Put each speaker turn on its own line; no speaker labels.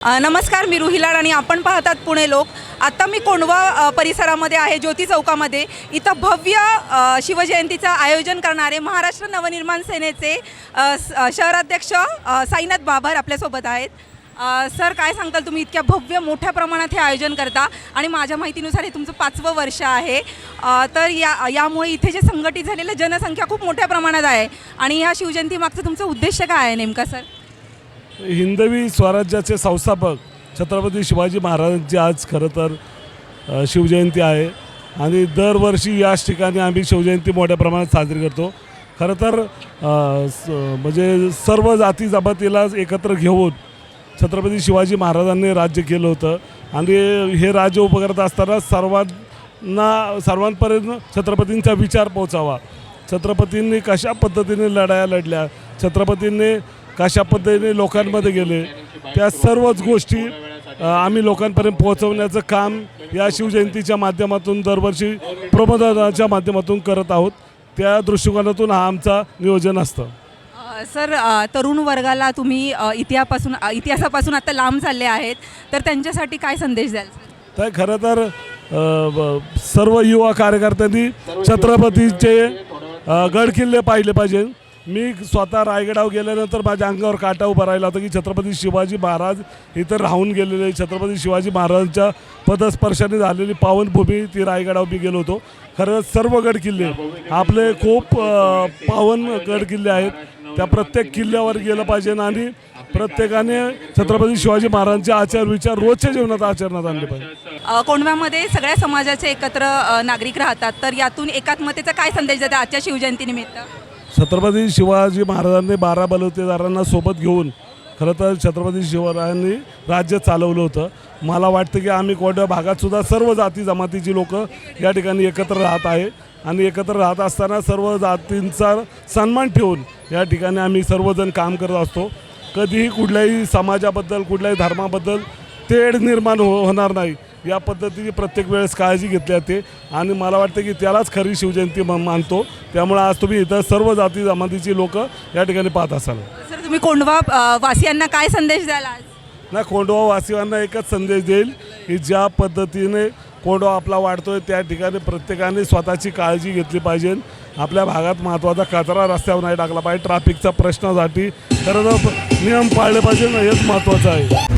नमस्कार, मी रुहिलाड आणि आपण पाहतात पुणे लोक। आता मी कोंढवा परिसरामध्ये आहे, ज्योती चौकामध्ये। इथं भव्य शिवजयंतीचं आयोजन करणारे महाराष्ट्र नवनिर्माण सेनेचे शहराध्यक्ष साईनाथ बाबर आपल्यासोबत आहेत। सर, काय सांगाल तुम्ही? इतक्या भव्य मोठ्या प्रमाणात हे आयोजन करता आणि माझ्या माहितीनुसार हे तुमचं 5वं वर्ष आहे। तर यामुळे इथे जे संघटित झालेलं जनसंख्या खूप मोठ्या प्रमाणात आहे आणि ह्या शिवजयंतीमागचा तुमचा उद्देश काय आहे नेमका सर?
हिंदवी स्वराज्याचे संस्थापक छत्रपती शिवाजी महाराजांची आज खरं तर शिवजयंती आहे आणि दरवर्षी याच ठिकाणी आम्ही शिवजयंती मोठ्या प्रमाणात साजरी करतो। खरं तर म्हणजे सर्व जाती जमातीला एकत्र घेऊन छत्रपती शिवाजी महाराजांनी राज्य केलं होतं आणि हे राज्य उभं करत असताना सर्वांपर्यंत छत्रपतींचा विचार पोहोचावा। छत्रपतींनी कशा पद्धतीने लढाया लढल्या, छत्रपतींनी कशा पद्धतीने लोकांमध्ये गेले, त्या सर्वच गोष्टी आम्ही लोकांपर्यंत पोहोचवण्याचं काम या शिवजयंतीच्या माध्यमातून दरवर्षी प्रबोधनाच्या माध्यमातून करत आहोत। त्या दृष्टिकोनातून हा आमचा नियोजन असतं।
सर, तरुण वर्गाला तुम्ही इतिहासापासून आता लांब चालले आहेत, तर त्यांच्यासाठी काय संदेश द्याल?
तर खरं तर सर्व युवा कार्यकर्त्यांनी छत्रपतीचे गडकिल्ले पाहिले पाहिजे। मी स्वतः रायगडावर गेल्यानंतर माझ्या अंगावर काटा उभा राहिला होता की छत्रपती शिवाजी महाराज इथं राहून गेलेले, छत्रपती शिवाजी महाराजांच्या पदस्पर्शाने झालेली पावनभूमी ती रायगडावर मी गेलो होतो। खरं सर्व गडकिल्ले आपले खूप पावन गडकिल्ले आहेत, त्या प्रत्येक किल्ल्यावर गेलं पाहिजे आणि प्रत्येकाने छत्रपती शिवाजी महाराजांचे आचार विचार रोजच्या जीवनात आचरणात आणले पाहिजे।
कोंढव्यामध्ये सगळ्या समाजाचे एकत्र नागरिक राहतात, तर यातून एकात्मतेचा काय संदेश देता आजच्या शिवजयंतीनिमित्त?
छत्रपती शिवाजी महाराजांनी 12 बलुतेदारांना सोबत घेऊन खरं तर छत्रपती शिवरायांनी राज्य चालवलं होतं। मला वाटतं की आम्ही कोंढवा भागातसुद्धा सर्व जाती जमातीची लोक या ठिकाणी एकत्र राहत आहे आणि एकत्र राहत असताना सर्व जातींचा सन्मान ठेवून या ठिकाणी आम्ही सर्वजण काम करत असतो। कधीही कुठल्याही समाजाबद्दल कुठल्याही धर्माबद्दल तेढ निर्माण होणार नाही या पद्धतीची प्रत्येक वेळेस काळजी घेतली जाते आणि मला वाटतं की त्यालाच खरी शिवजयंती मानतो। त्यामुळे आज तुम्ही इथं सर्व जाती जमातीची लोक या ठिकाणी पाहत असाल।
सर, तुम्ही कोंढवा वासियांना काय संदेश द्याल आज?
ना, कोंढवा वासियांना एकच संदेश देईल की ज्या पद्धतीने कोंढवा आपला वाढतोय त्या ठिकाणी प्रत्येकाने स्वतःची काळजी घेतली पाहिजे। आपल्या भागात महत्त्वाचा कचरा रस्त्यावर नाही टाकला पाहिजे, ट्रॅफिकचा प्रश्नासाठी खरं तर नियम पाळले पाहिजे, हेच महत्त्वाचं आहे।